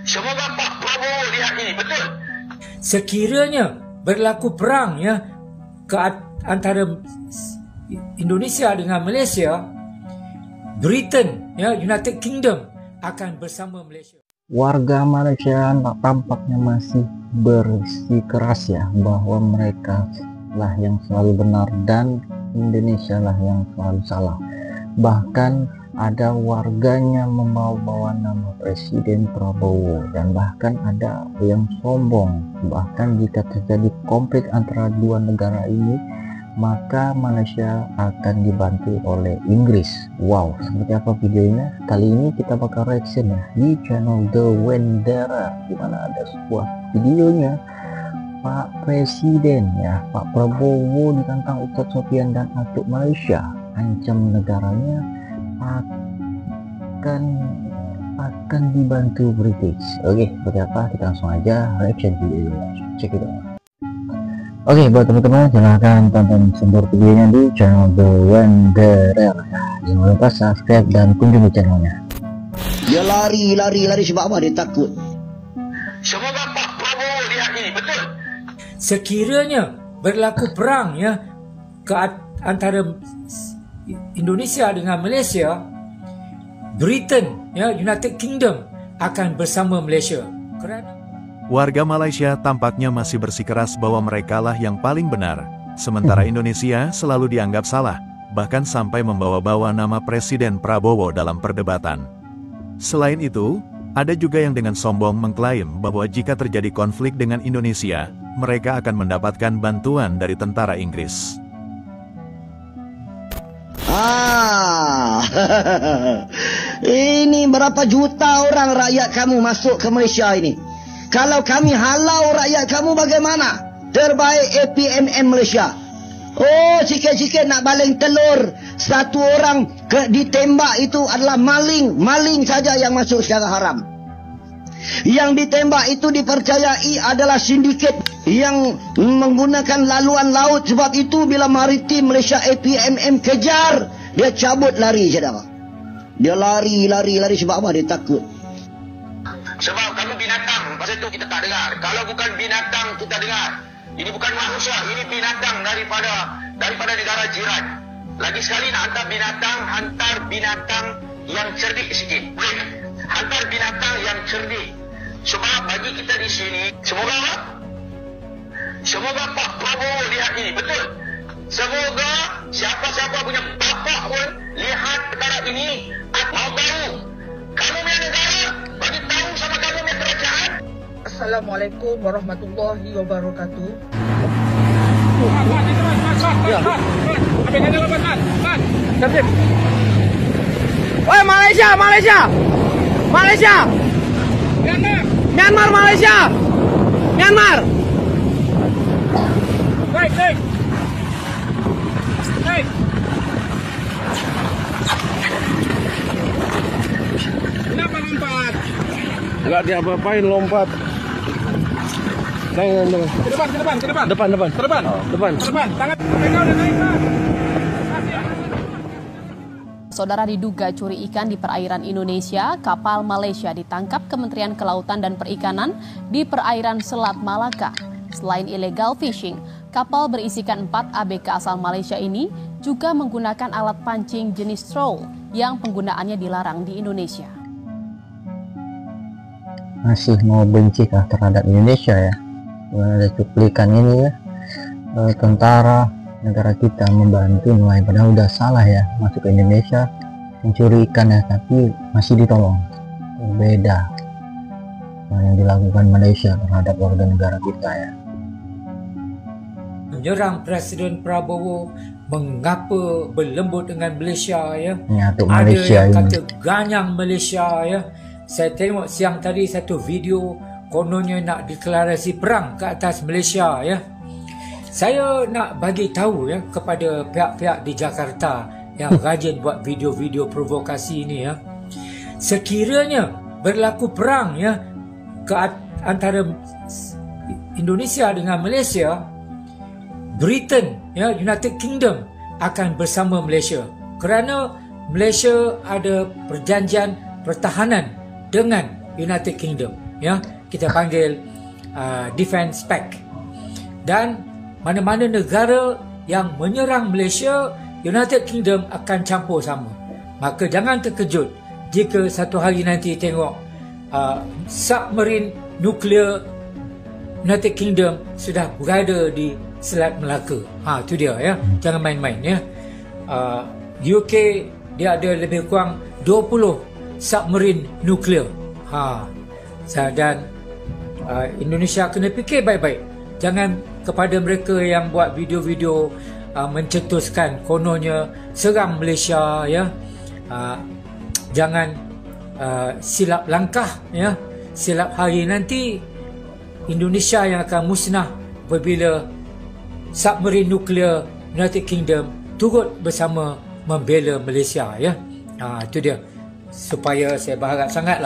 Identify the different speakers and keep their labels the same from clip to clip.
Speaker 1: Semoga Pak Prabowo lihat ini, betul.
Speaker 2: Sekiranya berlaku perang ya antara Indonesia dengan Malaysia, Britain ya, United Kingdom akan bersama Malaysia.
Speaker 3: Warga Malaysia tampaknya masih bersikeras ya bahwa mereka lah yang selalu benar dan Indonesia lah yang selalu salah. Bahkan ada warganya membawa nama Presiden Prabowo dan bahkan ada yang sombong. Bahkan jika terjadi konflik antara dua negara ini, maka Malaysia akan dibantu oleh Inggris. Wow, seperti apa videonya? Kali ini kita bakal reaction ya di channel The Wendera, dimana ada sebuah videonya Pak Presiden ya, Pak Prabowo ditantang Ustadz Sofyan dan Atuk Malaysia, ancam negaranya akan dibantu British. Oke, seperti apa? Kita langsung aja reaction video. Check it out. Oke, buat teman-teman silahkan tonton sembur videonya di channel The Wanderer ya. Jangan lupa subscribe dan kunjungi channelnya.
Speaker 4: Dia lari sebab apa? Dia takut.
Speaker 1: Semoga Pak Prabowo lihat ini, betul.
Speaker 2: Sekiranya berlaku perang ya antara Indonesia dengan Malaysia, Britain ya, United Kingdom akan bersama Malaysia.
Speaker 5: Warga Malaysia tampaknya masih bersikeras bahwa merekalah yang paling benar, sementara Indonesia selalu dianggap salah, bahkan sampai membawa-bawa nama Presiden Prabowo dalam perdebatan. Selain itu, ada juga yang dengan sombong mengklaim bahwa jika terjadi konflik dengan Indonesia, mereka akan mendapatkan bantuan dari tentara Inggris.
Speaker 4: Ini berapa juta orang rakyat kamu masuk ke Malaysia ini. Kalau kami halau rakyat kamu bagaimana? Terbaik APMM Malaysia. Oh, sikit-sikit nak baling telur. Satu orang ditembak itu adalah maling. Maling saja yang masuk secara haram. Yang ditembak itu dipercayai adalah sindiket yang menggunakan laluan laut. Sebab itu bila maritim Malaysia APMM kejar, dia cabut lari saudara. Dia lari sebab apa? Dia takut.
Speaker 1: Sebab kamu binatang, pasal itu kita tak dengar. Kalau bukan binatang kita dengar. Ini bukan manusia, ini binatang daripada negara jiran. Lagi sekali nak hantar binatang yang cerdik sikit. Hantar binatang yang cerdik. Sebab bagi kita di sini, semoga Pak Prabowo lihat ini, betul. Semoga siapa-siapa punya bapak pun lihat perkara ini, mau tahu. Kamu punya negara, bagi tahu sama kamu punya kerajaan.
Speaker 6: Assalamualaikum warahmatullahi wabarakatuh.
Speaker 7: Woi, Malaysia. Myanmar, Malaysia. Myanmar. Baik. Kenapa lompat? Enggak diapa-apain lompat. Ke depan. Tangan pegang dan naikkan.
Speaker 8: Saudara, diduga curi ikan di perairan Indonesia, kapal Malaysia ditangkap Kementerian Kelautan dan Perikanan di perairan Selat Malaka. Selain illegal fishing, kapal berisikan 4 ABK asal Malaysia ini juga menggunakan alat pancing jenis troll yang penggunaannya dilarang di Indonesia.
Speaker 3: Masih mau benci kah terhadap Indonesia ya? Ada cuplikan ini ya, tentara negara kita membantu nelayan, padahal udah salah ya masuk ke Indonesia mencuri ikan ya, tapi masih ditolong. Berbeda yang dilakukan Malaysia terhadap warga negara kita ya.
Speaker 2: Menyerang Presiden Prabowo, mengapa berlembut dengan Malaysia ya?
Speaker 3: Ada
Speaker 2: yang
Speaker 3: ini
Speaker 2: kata ganyang Malaysia ya. Saya tengok siang tadi satu video kononnya nak deklarasi perang ke atas Malaysia ya. Saya nak bagi tahu ya kepada pihak-pihak di Jakarta yang rajin buat video-video provokasi ini ya. Sekiranya berlaku perang ya antara Indonesia dengan Malaysia, Britain ya, United Kingdom akan bersama Malaysia. Kerana Malaysia ada perjanjian pertahanan dengan United Kingdom. ya, kita panggil defense pact. Dan mana-mana negara yang menyerang Malaysia, United Kingdom akan campur sama. Maka jangan terkejut jika satu hari nanti tengok submarine nuklear United Kingdom sudah berada di Selat Melaka. Itu dia ya. Jangan main-main ya. UK dia ada lebih kurang 20 submarine nuklear. Dan Indonesia kena fikir baik-baik. Jangan kepada mereka yang buat video-video mencetuskan kononnya serang Malaysia ya. Jangan silap langkah ya. Silap hari nanti Indonesia yang akan musnah apabila submarine nuklear United Kingdom turut bersama membela Malaysia ya. Itu dia. Supaya saya berharap sangat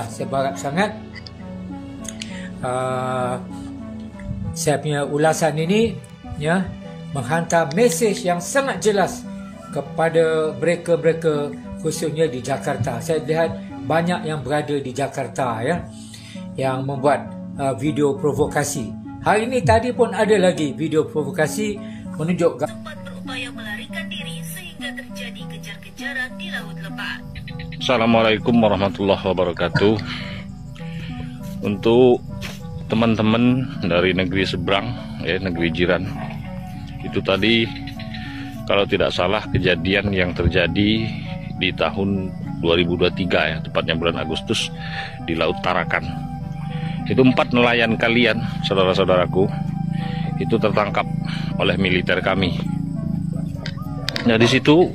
Speaker 2: saya punya ulasan ini ya menghantar mesej yang sangat jelas kepada mereka-mereka khususnya di Jakarta. Saya lihat banyak yang berada di Jakarta ya yang membuat video provokasi. Hari ini tadi pun ada lagi video provokasi menunjukkan
Speaker 9: berupaya melarikan diri sehingga terjadi kejar-kejaran di laut lepas.
Speaker 10: Assalamualaikum warahmatullahi wabarakatuh. Untuk teman-teman dari negeri seberang ya, negeri jiran, itu tadi kalau tidak salah kejadian yang terjadi di tahun 2023 ya, tepatnya bulan Agustus di Laut Tarakan. Itu 4 nelayan kalian, saudara-saudaraku, itu tertangkap oleh militer kami. Nah di situ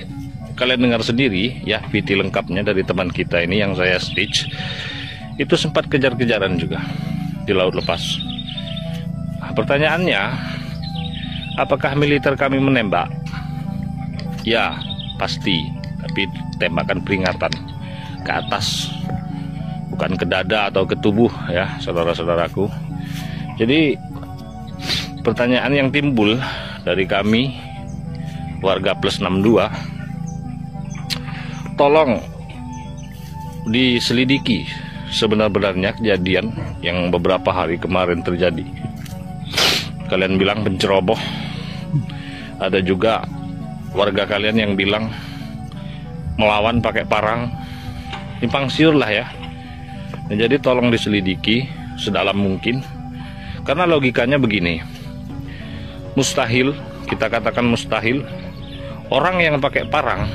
Speaker 10: kalian dengar sendiri ya VT lengkapnya dari teman kita ini yang saya speech. Itu sempat kejar-kejaran juga di laut lepas. Nah, pertanyaannya, apakah militer kami menembak? Ya, pasti. Tapi tembakan peringatan ke atas, bukan ke dada atau ke tubuh ya, saudara-saudaraku. Jadi pertanyaan yang timbul dari kami warga plus 62, tolong diselidiki sebenar-benarnya kejadian yang beberapa hari kemarin terjadi. Kalian bilang penceroboh, ada juga warga kalian yang bilang melawan pakai parang. Simpang siur lah ya. Nah, jadi tolong diselidiki sedalam mungkin, karena logikanya begini, mustahil, kita katakan mustahil, orang yang pakai parang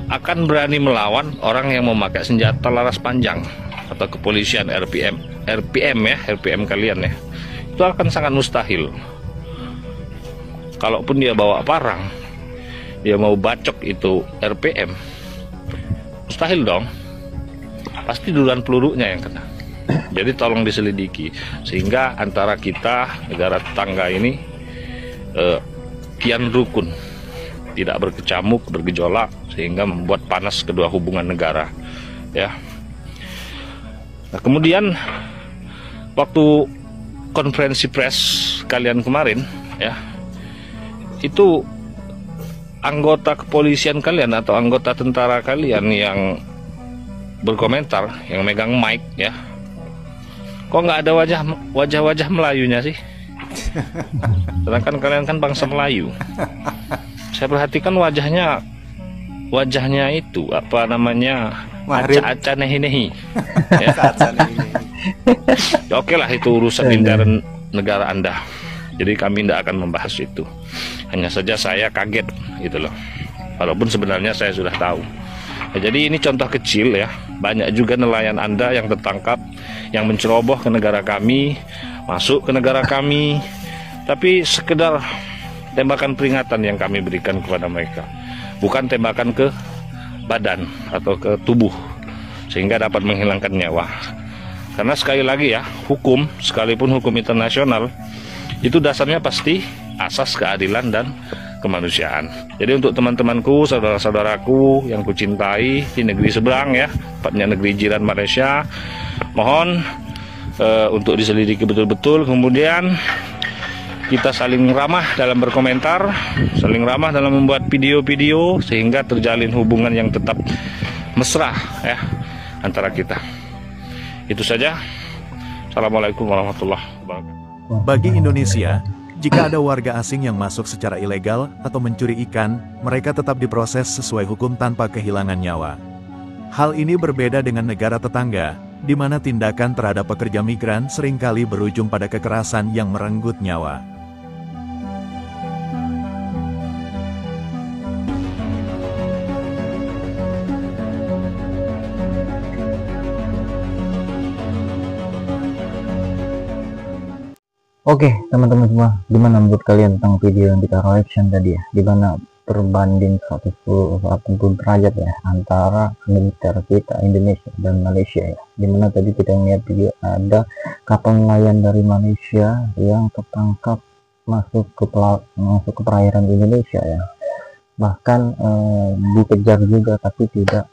Speaker 10: akan berani melawan orang yang memakai senjata laras panjang atau kepolisian RPM ya, RPM kalian ya. Itu akan sangat mustahil. Kalaupun dia bawa parang, dia mau bacok itu RPM, mustahil dong. Pasti duluan pelurunya yang kena. Jadi tolong diselidiki sehingga antara kita negara tetangga ini kian rukun, tidak berkecamuk, bergejolak, sehingga membuat panas kedua hubungan negara ya. Nah, kemudian waktu konferensi pers kalian kemarin ya, itu anggota kepolisian kalian atau anggota tentara kalian yang berkomentar, yang megang mic ya, kok nggak ada wajah-wajah Melayunya sih? Sedangkan kalian kan bangsa Melayu. Saya perhatikan wajahnya itu apa namanya, aca-aca nehi-nehi ya. Ya, oke lah, itu urusan intern negara Anda, jadi kami tidak akan membahas itu. Hanya saja saya kaget gitu loh, walaupun sebenarnya saya sudah tahu ya. Jadi ini contoh kecil ya, banyak juga nelayan Anda yang tertangkap, yang menceroboh ke negara kami, masuk ke negara kami, tapi sekedar tembakan peringatan yang kami berikan kepada mereka, bukan tembakan ke badan atau ke tubuh sehingga dapat menghilangkan nyawa. Karena sekali lagi ya, hukum, sekalipun hukum internasional, itu dasarnya pasti asas keadilan dan kemanusiaan. Jadi untuk teman-temanku, saudara-saudaraku yang kucintai di negeri seberang ya, tepatnya negeri jiran Malaysia, mohon untuk diselidiki betul-betul. Kemudian kita saling ramah dalam berkomentar, saling ramah dalam membuat video-video, sehingga terjalin hubungan yang tetap mesra ya antara kita. Itu saja. Assalamualaikum warahmatullahi wabarakatuh.
Speaker 5: Bagi Indonesia, jika ada warga asing yang masuk secara ilegal atau mencuri ikan, mereka tetap diproses sesuai hukum tanpa kehilangan nyawa. Hal ini berbeda dengan negara tetangga, di mana tindakan terhadap pekerja migran seringkali berujung pada kekerasan yang merenggut nyawa.
Speaker 3: Oke, teman-teman semua, gimana menurut kalian tentang video yang kita reaction tadi ya? Dimana berbanding 180 derajat ya antara militer kita Indonesia dan Malaysia ya. Dimana tadi kita lihat video ada kapal nelayan dari Malaysia yang tertangkap masuk ke perairan Indonesia ya. Bahkan dikejar juga, tapi tidak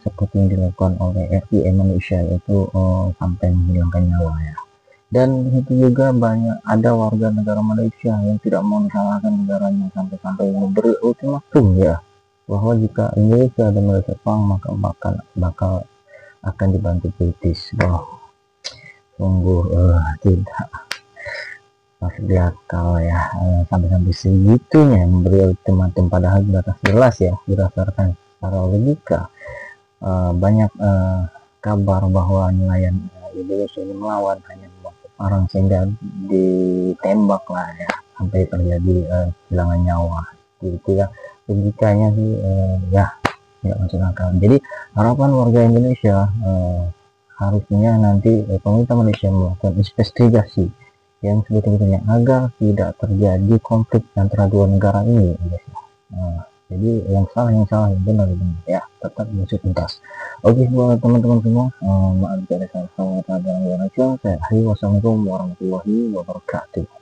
Speaker 3: seperti yang dilakukan oleh FPM Malaysia, yaitu sampai menghilangkan nyawa ya. Dan itu juga ada warga negara Malaysia yang tidak mau menyalahkan negaranya, sampai memberi ultimatum ya, bahwa jika Indonesia dan Malaysia perang maka bakal akan dibantu British. Wah, sungguh tidak masuk di akal ya, sampai segitunya memberi ultimatum, padahal jelas ya berdasarkan secara logika. Banyak kabar bahwa nelayan Indonesia ini melawan hanya orang sehingga ditembak lah ya, sampai terjadi kehilangan nyawa. Gitu ya, logikanya sih ya nggak masuk akal. Jadi harapan warga Indonesia harusnya nanti pemerintah Malaysia melakukan investigasi yang sebetulnya agar tidak terjadi konflik antara dua negara ini. Jadi yang salah yang benar ya, tetap diusut tuntas. Oke, buat teman-teman semua, maaf jika ada salah-salah dalam video. Wassalamualaikum warahmatullahi wabarakatuh.